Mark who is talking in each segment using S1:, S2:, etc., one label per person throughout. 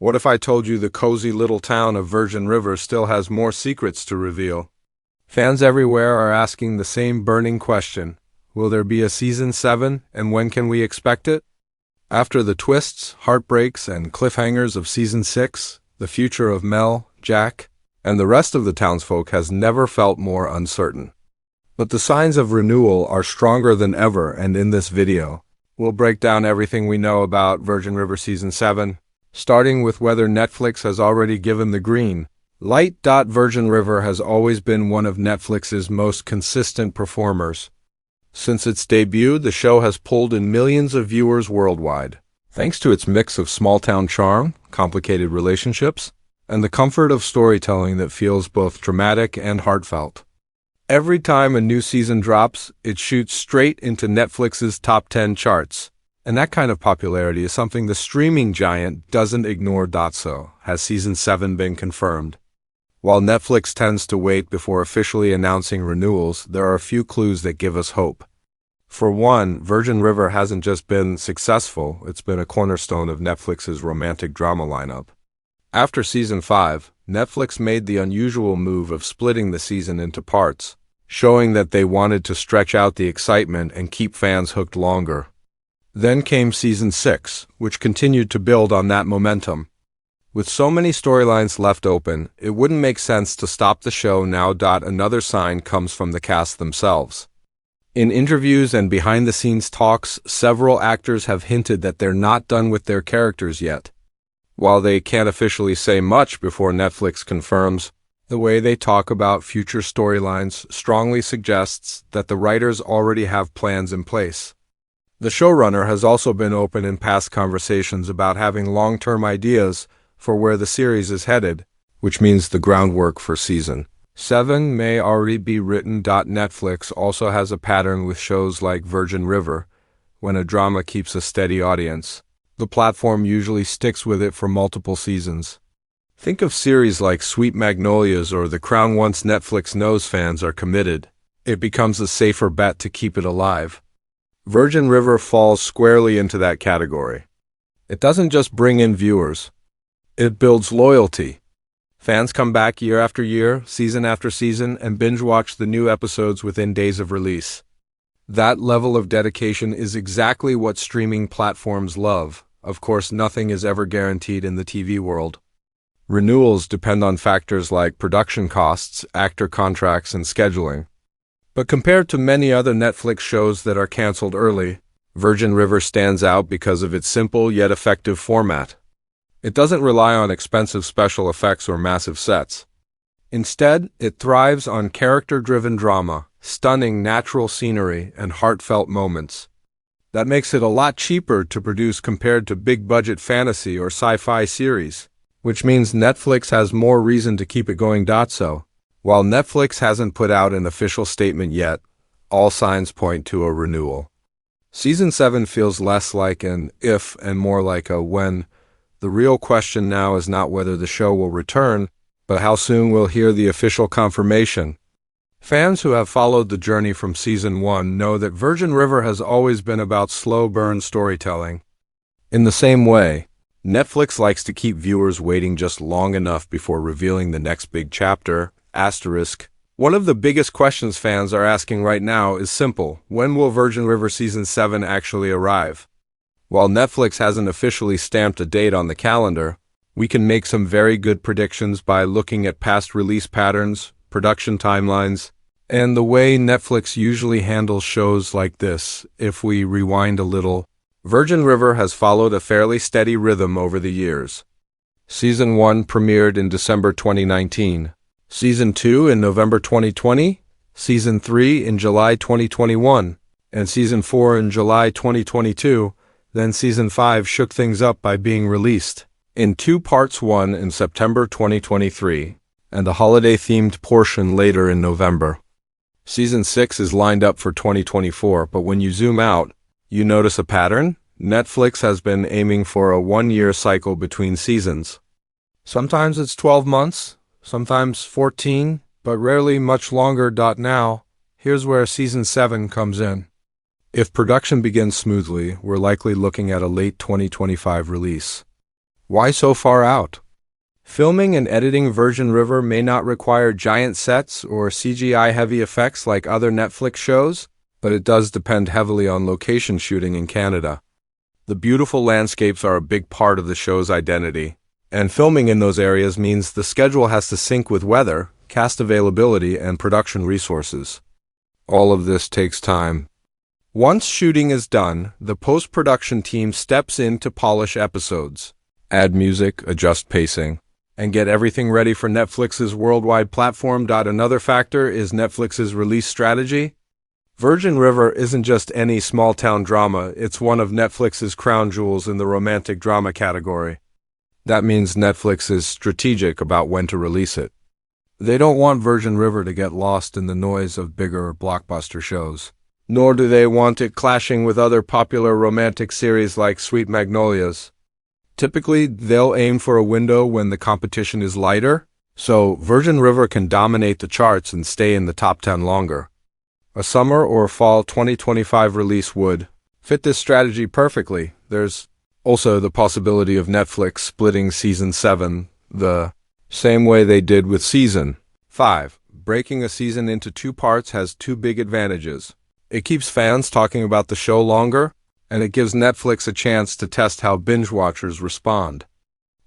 S1: What if I told you the cozy little town of Virgin River still has more secrets to reveal? Fans everywhere are asking the same burning question. Will there be a Season 7, and when can we expect it? After the twists, heartbreaks, and cliffhangers of Season 6, the future of Mel, Jack, and the rest of the townsfolk has never felt more uncertain. But the signs of renewal are stronger than ever, and in this video, we'll break down everything we know about Virgin River Season 7, starting with whether Netflix has already given the green light. Virgin River has always been one of Netflix's most consistent performers. Since its debut, the show has pulled in millions of viewers worldwide, thanks to its mix of small-town charm, complicated relationships, and the comfort of storytelling that feels both dramatic and heartfelt. Every time a new season drops, it shoots straight into Netflix's top 10 charts. And that kind of popularity is something the streaming giant doesn't ignore. So, has Season 7 been confirmed? While Netflix tends to wait before officially announcing renewals, there are a few clues that give us hope. For one, Virgin River hasn't just been successful, it's been a cornerstone of Netflix's romantic drama lineup. After Season 5, Netflix made the unusual move of splitting the season into parts, showing that they wanted to stretch out the excitement and keep fans hooked longer. Then came Season 6, which continued to build on that momentum. With so many storylines left open, it wouldn't make sense to stop the show now. Another sign comes from the cast themselves. In interviews and behind-the-scenes talks, several actors have hinted that they're not done with their characters yet. While they can't officially say much before Netflix confirms, the way they talk about future storylines strongly suggests that the writers already have plans in place. The showrunner has also been open in past conversations about having long-term ideas for where the series is headed, which means the groundwork for Season 7 may already be written. Netflix also has a pattern with shows like Virgin River. When a drama keeps a steady audience, the platform usually sticks with it for multiple seasons. Think of series like Sweet Magnolias or The Crown. Once Netflix knows fans are committed, it becomes a safer bet to keep it alive. Virgin River falls squarely into that category. It doesn't just bring in viewers, it builds loyalty. Fans come back year after year, season after season, and binge-watch the new episodes within days of release. That level of dedication is exactly what streaming platforms love. Of course, nothing is ever guaranteed in the TV world. Renewals depend on factors like production costs, actor contracts, and scheduling. But compared to many other Netflix shows that are canceled early, Virgin River stands out because of its simple yet effective format. It doesn't rely on expensive special effects or massive sets. Instead, it thrives on character-driven drama, stunning natural scenery, and heartfelt moments. That makes it a lot cheaper to produce compared to big-budget fantasy or sci-fi series, which means Netflix has more reason to keep it going. So, while Netflix hasn't put out an official statement yet, all signs point to a renewal. Season 7 feels less like an if and more like a when. The real question now is not whether the show will return, but how soon we'll hear the official confirmation. Fans who have followed the journey from Season 1 know that Virgin River has always been about slow-burn storytelling. In the same way, Netflix likes to keep viewers waiting just long enough before revealing the next big chapter. One of the biggest questions fans are asking right now is simple: when will Virgin River Season 7 actually arrive? While Netflix hasn't officially stamped a date on the calendar, we can make some very good predictions by looking at past release patterns, production timelines, and the way Netflix usually handles shows like this. If we rewind a little, Virgin River has followed a fairly steady rhythm over the years. Season 1 premiered in December 2019. Season 2 in November 2020, Season 3 in July 2021, and Season 4 in July 2022, then Season 5 shook things up by being released in two parts, one in September 2023, and a holiday-themed portion later in November. Season 6 is lined up for 2024, but when you zoom out, you notice a pattern. Netflix has been aiming for a one-year cycle between seasons. Sometimes it's 12 months, sometimes 14, but rarely much longer. Now, here's where Season 7 comes in. If production begins smoothly, we're likely looking at a late 2025 release. Why so far out? Filming and editing Virgin River may not require giant sets or CGI-heavy effects like other Netflix shows, but it does depend heavily on location shooting in Canada. The beautiful landscapes are a big part of the show's identity, and filming in those areas means the schedule has to sync with weather, cast availability, and production resources. All of this takes time. Once shooting is done, the post-production team steps in to polish episodes, add music, adjust pacing, and get everything ready for Netflix's worldwide platform. Another factor is Netflix's release strategy. Virgin River isn't just any small-town drama, it's one of Netflix's crown jewels in the romantic drama category. That means Netflix is strategic about when to release it. They don't want Virgin River to get lost in the noise of bigger blockbuster shows, nor do they want it clashing with other popular romantic series like Sweet Magnolias. Typically, they'll aim for a window when the competition is lighter, so Virgin River can dominate the charts and stay in the top 10 longer. A summer or fall 2025 release would fit this strategy perfectly. There's also the possibility of Netflix splitting Season 7 the same way they did with Season 5. Breaking a season into 2 parts has 2 big advantages. It keeps fans talking about the show longer, and it gives Netflix a chance to test how binge watchers respond.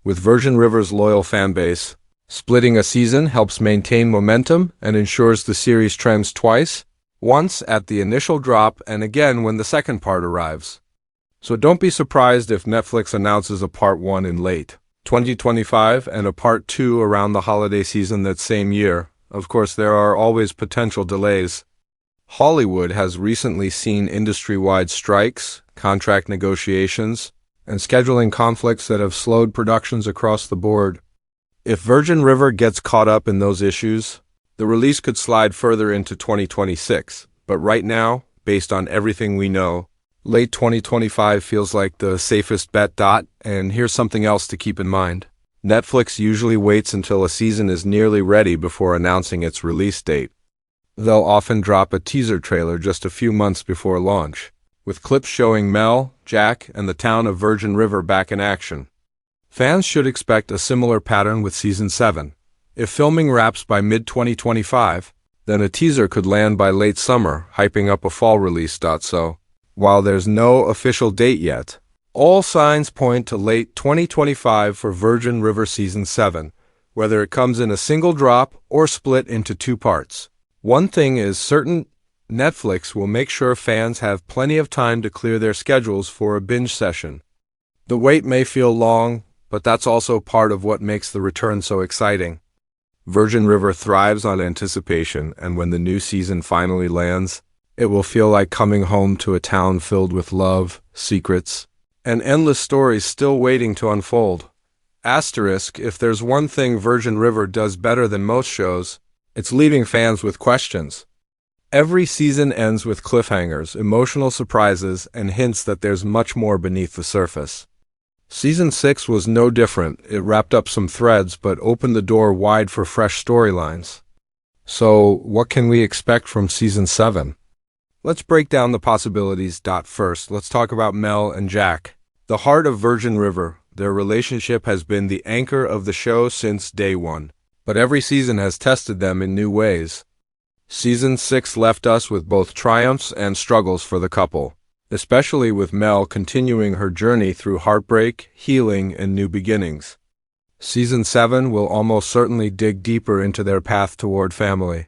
S1: With Virgin River's loyal fanbase, splitting a season helps maintain momentum and ensures the series trends twice, once at the initial drop and again when the second part arrives. So don't be surprised if Netflix announces a Part 1 in late 2025 and a Part 2 around the holiday season that same year. Of course, there are always potential delays. Hollywood has recently seen industry-wide strikes, contract negotiations, and scheduling conflicts that have slowed productions across the board. If Virgin River gets caught up in those issues, the release could slide further into 2026, but right now, based on everything we know, late 2025 feels like the safest bet. And here's something else to keep in mind. Netflix usually waits until a season is nearly ready before announcing its release date. They'll often drop a teaser trailer just a few months before launch, with clips showing Mel, Jack, and the town of Virgin River back in action. Fans should expect a similar pattern with Season 7. If filming wraps by mid-2025, then a teaser could land by late summer, hyping up a fall release. So, while there's no official date yet, all signs point to late 2025 for Virgin River Season 7, whether it comes in a single drop or split into 2 parts. One thing is certain, Netflix will make sure fans have plenty of time to clear their schedules for a binge session. The wait may feel long, but that's also part of what makes the return so exciting. Virgin River thrives on anticipation, and when the new season finally lands, it will feel like coming home to a town filled with love, secrets, and endless stories still waiting to unfold. Asterisk, if there's one thing Virgin River does better than most shows, it's leaving fans with questions. Every season ends with cliffhangers, emotional surprises, and hints that there's much more beneath the surface. Season 6 was no different. It wrapped up some threads but opened the door wide for fresh storylines. So, what can we expect from Season 7? Let's break down the possibilities. First, let's talk about Mel and Jack. The heart of Virgin River, their relationship has been the anchor of the show since day one, but every season has tested them in new ways. Season 6 left us with both triumphs and struggles for the couple, especially with Mel continuing her journey through heartbreak, healing, and new beginnings. Season 7 will almost certainly dig deeper into their path toward family.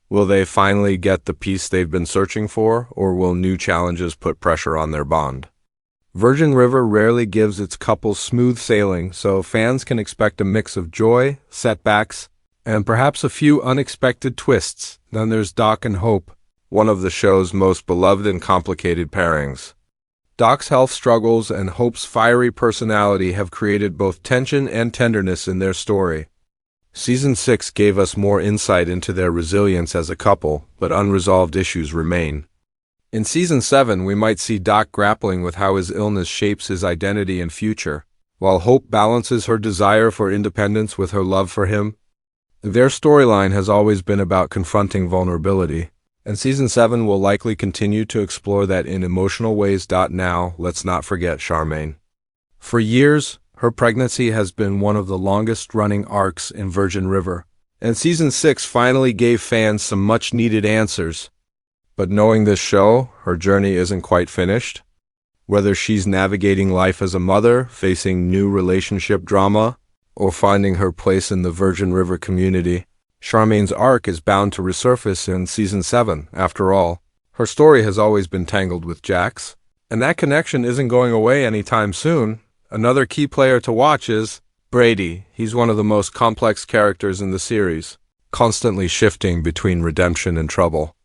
S1: Will they finally get the peace they've been searching for, or will new challenges put pressure on their bond? Virgin River rarely gives its couples smooth sailing, so fans can expect a mix of joy, setbacks, and perhaps a few unexpected twists. Then there's Doc and Hope, one of the show's most beloved and complicated pairings. Doc's health struggles and Hope's fiery personality have created both tension and tenderness in their story. Season 6 gave us more insight into their resilience as a couple, but unresolved issues remain. In Season 7, we might see Doc grappling with how his illness shapes his identity and future, while Hope balances her desire for independence with her love for him. Their storyline has always been about confronting vulnerability, and Season 7 will likely continue to explore that in emotional ways. Now, let's not forget Charmaine. For years, Her pregnancy has been one of the longest-running arcs in Virgin River, and Season 6 finally gave fans some much-needed answers. But knowing this show, her journey isn't quite finished. Whether she's navigating life as a mother, facing new relationship drama, or finding her place in the Virgin River community, Charmaine's arc is bound to resurface in Season 7, after all. Her story has always been tangled with Jack's, and that connection isn't going away anytime soon. Another key player to watch is Brady. He's one of the most complex characters in the series, constantly shifting between redemption and trouble.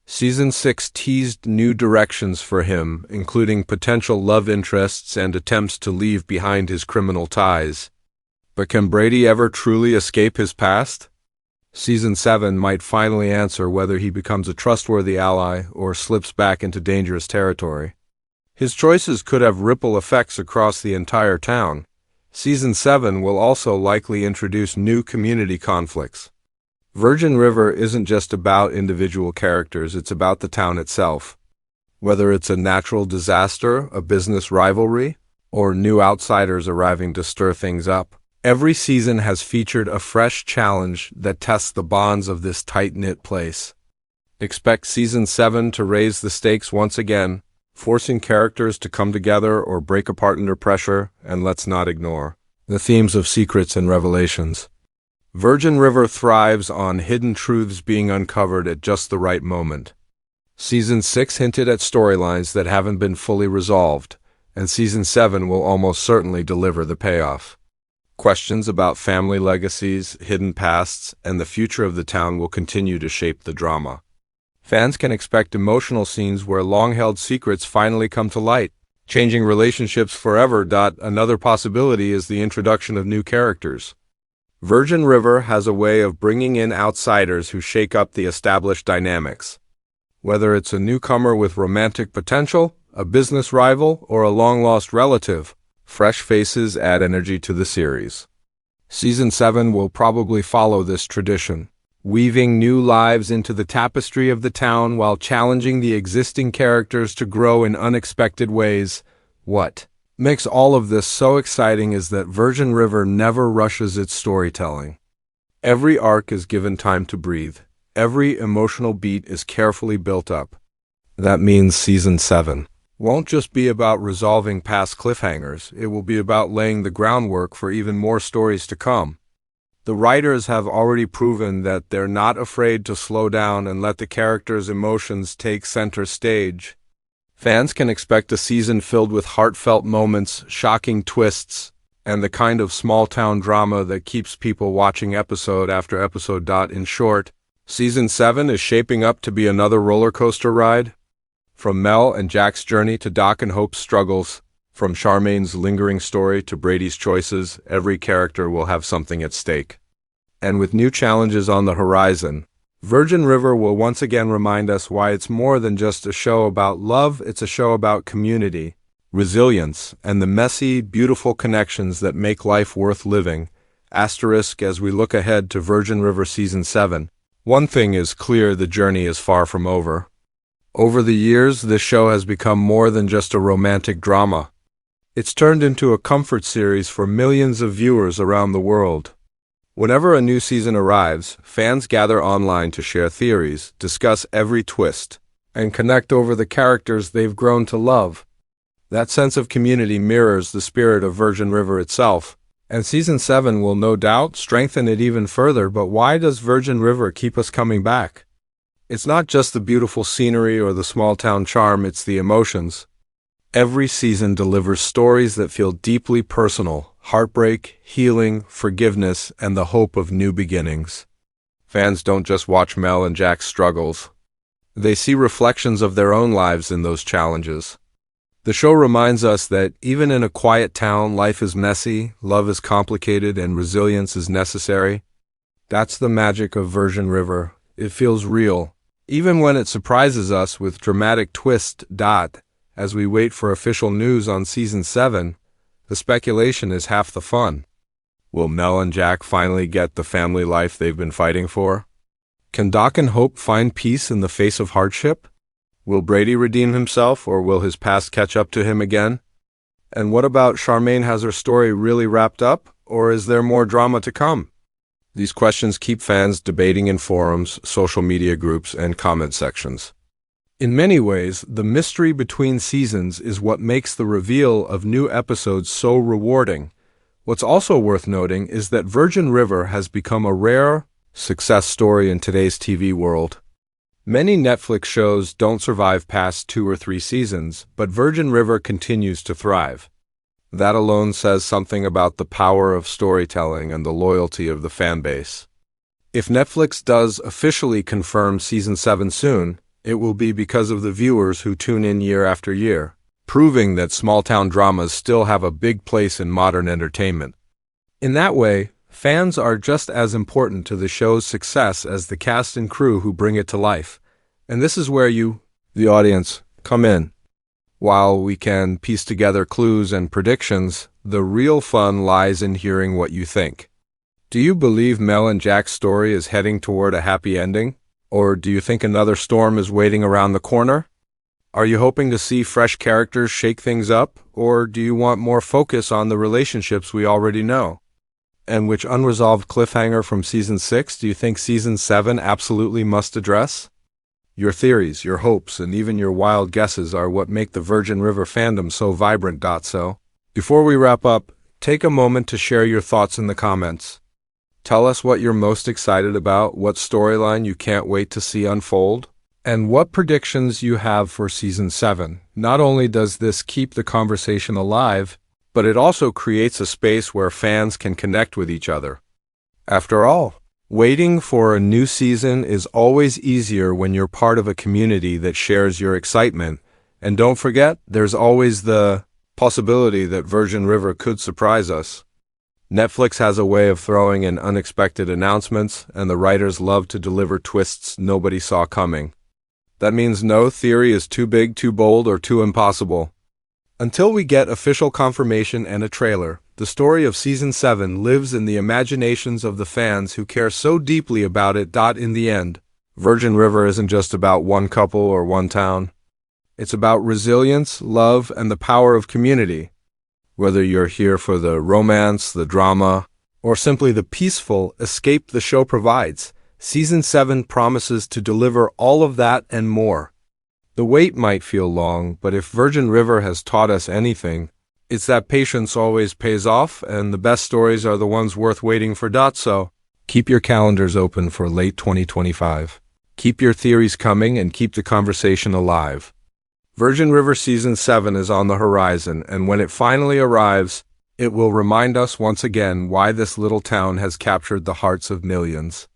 S1: Season 6 teased new directions for him, including potential love interests and attempts to leave behind his criminal ties. But can Brady ever truly escape his past? Season 7 might finally answer whether he becomes a trustworthy ally or slips back into dangerous territory. His choices could have ripple effects across the entire town. Season 7 will also likely introduce new community conflicts. Virgin River isn't just about individual characters, it's about the town itself. Whether it's a natural disaster, a business rivalry, or new outsiders arriving to stir things up, every season has featured a fresh challenge that tests the bonds of this tight-knit place. Expect Season 7 to raise the stakes once again, forcing characters to come together or break apart under pressure, and let's not ignore the themes of secrets and revelations. Virgin River thrives on hidden truths being uncovered at just the right moment. Season 6 hinted at storylines that haven't been fully resolved, and Season 7 will almost certainly deliver the payoff. Questions about family legacies, hidden pasts, and the future of the town will continue to shape the drama. Fans can expect emotional scenes where long-held secrets finally come to light, changing relationships forever. Another possibility is the introduction of new characters. Virgin River has a way of bringing in outsiders who shake up the established dynamics. Whether it's a newcomer with romantic potential, a business rival, or a long-lost relative, fresh faces add energy to the series. Season 7 will probably follow this tradition, weaving new lives into the tapestry of the town while challenging the existing characters to grow in unexpected ways. What makes all of this so exciting is that Virgin River never rushes its storytelling. Every arc is given time to breathe. Every emotional beat is carefully built up. That means Season 7 won't just be about resolving past cliffhangers, it will be about laying the groundwork for even more stories to come. The writers have already proven that they're not afraid to slow down and let the characters' emotions take center stage. Fans can expect a season filled with heartfelt moments, shocking twists, and the kind of small-town drama that keeps people watching episode after episode. In short, Season 7 is shaping up to be another roller coaster ride. From Mel and Jack's journey to Doc and Hope's struggles, from Charmaine's lingering story to Brady's choices, every character will have something at stake. And with new challenges on the horizon, Virgin River will once again remind us why it's more than just a show about love, it's a show about community, resilience, and the messy, beautiful connections that make life worth living. Asterisk as we look ahead to Virgin River Season 7. One thing is clear, the journey is far from over. Over the years, this show has become more than just a romantic drama. It's turned into a comfort series for millions of viewers around the world. Whenever a new season arrives, fans gather online to share theories, discuss every twist, and connect over the characters they've grown to love. That sense of community mirrors the spirit of Virgin River itself, and Season 7 will no doubt strengthen it even further. But why does Virgin River keep us coming back? It's not just the beautiful scenery or the small-town charm, it's the emotions. Every season delivers stories that feel deeply personal: heartbreak, healing, forgiveness, and the hope of new beginnings. Fans don't just watch Mel and Jack's struggles. They see reflections of their own lives in those challenges. The show reminds us that even in a quiet town, life is messy, love is complicated, and resilience is necessary. That's the magic of Virgin River. It feels real, even when it surprises us with dramatic twists. As we wait for official news on Season 7, the speculation is half the fun. Will Mel and Jack finally get the family life they've been fighting for? Can Doc and Hope find peace in the face of hardship? Will Brady redeem himself, or will his past catch up to him again? And what about Charmaine? Has her story really wrapped up, or is there more drama to come? These questions keep fans debating in forums, social media groups, and comment sections. In many ways, the mystery between seasons is what makes the reveal of new episodes so rewarding. What's also worth noting is that Virgin River has become a rare success story in today's TV world. Many Netflix shows don't survive past 2 or 3 seasons, but Virgin River continues to thrive. That alone says something about the power of storytelling and the loyalty of the fan base. If Netflix does officially confirm Season 7 soon, it will be because of the viewers who tune in year after year, proving that small-town dramas still have a big place in modern entertainment. In that way, fans are just as important to the show's success as the cast and crew who bring it to life. And this is where you, the audience, come in. While we can piece together clues and predictions, the real fun lies in hearing what you think. Do you believe Mel and Jack's story is heading toward a happy ending? Or do you think another storm is waiting around the corner? Are you hoping to see fresh characters shake things up? Or do you want more focus on the relationships we already know? And which unresolved cliffhanger from Season 6 do you think Season 7 absolutely must address? Your theories, your hopes, and even your wild guesses are what make the Virgin River fandom so vibrant. So, before we wrap up, take a moment to share your thoughts in the comments. Tell us what you're most excited about, what storyline you can't wait to see unfold, and what predictions you have for Season 7. Not only does this keep the conversation alive, but it also creates a space where fans can connect with each other. After all, waiting for a new season is always easier when you're part of a community that shares your excitement. And don't forget, there's always the possibility that Virgin River could surprise us. Netflix has a way of throwing in unexpected announcements, and the writers love to deliver twists nobody saw coming. That means no theory is too big, too bold, or too impossible. Until we get official confirmation and a trailer, the story of Season 7 lives in the imaginations of the fans who care so deeply about it. In the end, Virgin River isn't just about one couple or one town. It's about resilience, love, and the power of community. Whether you're here for the romance, the drama, or simply the peaceful escape the show provides, Season 7 promises to deliver all of that and more. The wait might feel long, but if Virgin River has taught us anything, it's that patience always pays off, and the best stories are the ones worth waiting for. So, keep your calendars open for late 2025. Keep your theories coming and keep the conversation alive. Virgin River Season 7 is on the horizon, and when it finally arrives, it will remind us once again why this little town has captured the hearts of millions.